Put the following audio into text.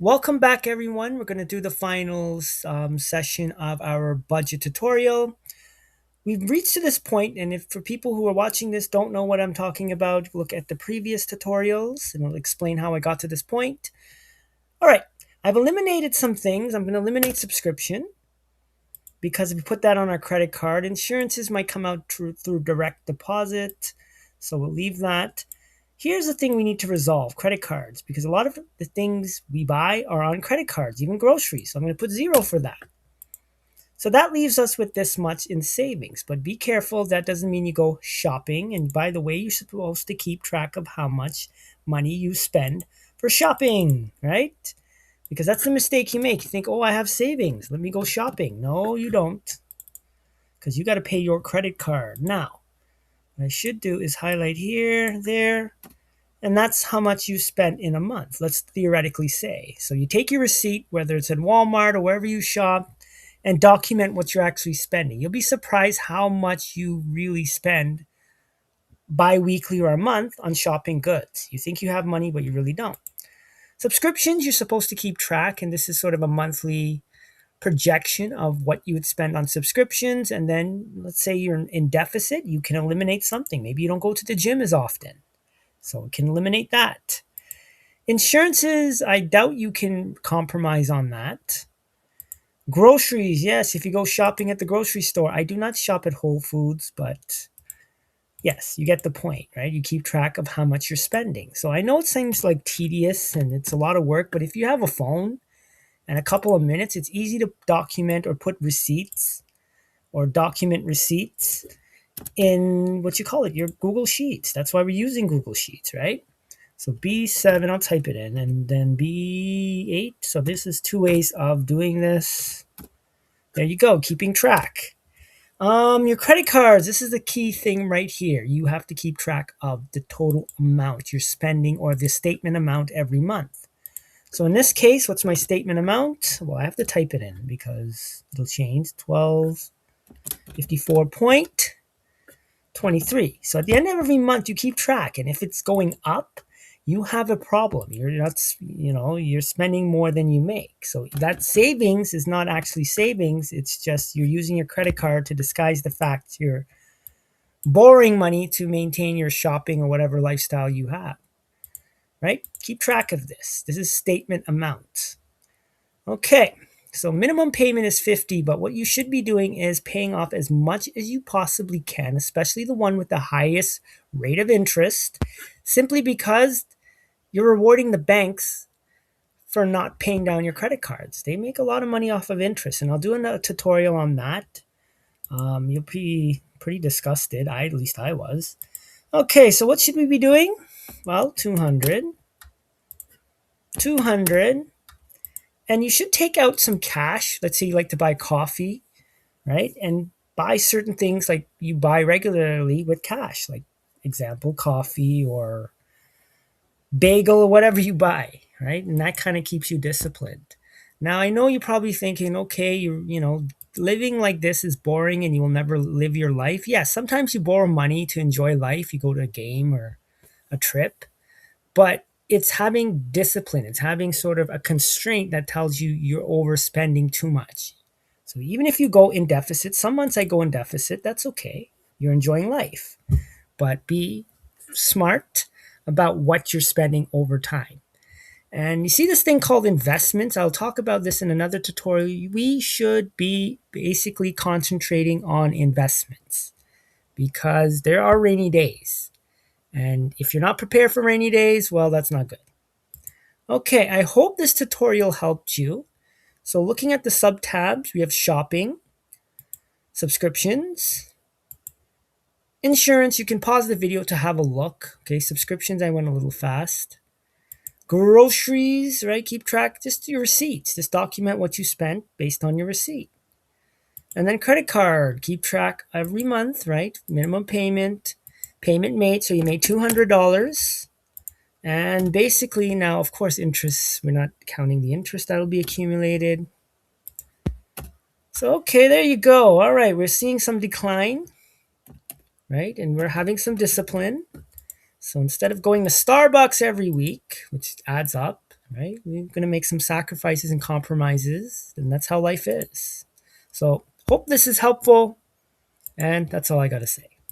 Welcome back, everyone. We're going to do the final session of our budget tutorial. We've reached to this point, and if for people who are watching this don't know what I'm talking about, look at the previous tutorials, and I'll explain how I got to this point. All right, I've eliminated some things. I'm going to eliminate subscription because if we put that on our credit card, insurances might come out through direct deposit, so we'll leave that. Here's the thing we need to resolve: credit cards, because a lot of the things we buy are on credit cards, even groceries. So I'm going to put 0 for that. So that leaves us with this much in savings. But be careful, that doesn't mean you go shopping. And by the way, you're supposed to keep track of how much money you spend for shopping, right? Because that's the mistake you make. You think, oh, I have savings, let me go shopping. No, you don't, because you got to pay your credit card. Now, what I should do is highlight here, there, and that's how much you spent in a month, let's theoretically say. So you take your receipt, whether it's at Walmart or wherever you shop, and document what you're actually spending. You'll be surprised how much you really spend bi-weekly or a month on shopping goods. You think you have money, but you really don't. Subscriptions, you're supposed to keep track, and this is sort of a monthly projection of what you would spend on subscriptions. And then let's say you're in deficit, you can eliminate something. Maybe you don't go to the gym as often, so it can eliminate that. Insurances, I doubt you can compromise on that. Groceries, yes, if you go shopping at the grocery store. I do not shop at Whole Foods, but yes, you get the point, right? You keep track of how much you're spending. So I know it seems like tedious and it's a lot of work, but if you have a phone and a couple of minutes, it's easy to document or put receipts or document receipts in what you call it, your Google Sheets. That's why we're using Google Sheets, right? So B7, I'll type it in, and then B8. So this is two ways of doing this. There you go, keeping track. Your credit cards, this is the key thing right here. You have to keep track of the total amount you're spending, or the statement amount every month. So in this case, what's my statement amount? Well, I have to type it in because it'll change. 1254.23. So at the end of every month, you keep track. And if it's going up, you have a problem. You're not, you're spending more than you make. So that savings is not actually savings. It's just you're using your credit card to disguise the fact you're borrowing money to maintain your shopping or whatever lifestyle you have, right? Keep track of this. This is statement amount. Okay. So minimum payment is 50, but what you should be doing is paying off as much as you possibly can, especially the one with the highest rate of interest, simply because you're rewarding the banks for not paying down your credit cards. They make a lot of money off of interest, and I'll do a tutorial on that. You'll be pretty disgusted. At least I was. Okay, so what should we be doing? Well, 200, 200, and you should take out some cash. Let's say you like to buy coffee, right? And buy certain things like you buy regularly with cash, like example, coffee or bagel or whatever you buy, right? And that kind of keeps you disciplined. Now, I know you're probably thinking, okay, living like this is boring and you will never live your life. Yes, sometimes you borrow money to enjoy life. You go to a game or a trip, but it's having discipline. It's having sort of a constraint that tells you you're overspending too much. So even if you go in deficit, some months I go in deficit, that's okay. You're enjoying life, but be smart about what you're spending over time. And you see this thing called investments. I'll talk about this in another tutorial. We should be basically concentrating on investments because there are rainy days. And if you're not prepared for rainy days, well, that's not good. Okay, I hope this tutorial helped you. So looking at the sub tabs, we have shopping, subscriptions, insurance. You can pause the video to have a look. Okay, subscriptions, I went a little fast. Groceries, right? Keep track, just your receipts. Just document what you spent based on your receipt. And then credit card, keep track every month, right? Minimum payment, payment made. So you made $200. And basically now, of course, interest, we're not counting the interest that will be accumulated. So, okay, there you go. All right, we're seeing some decline, right? And we're having some discipline. So instead of going to Starbucks every week, which adds up, right? We're going to make some sacrifices and compromises, and that's how life is. So, hope this is helpful, and that's all I got to say.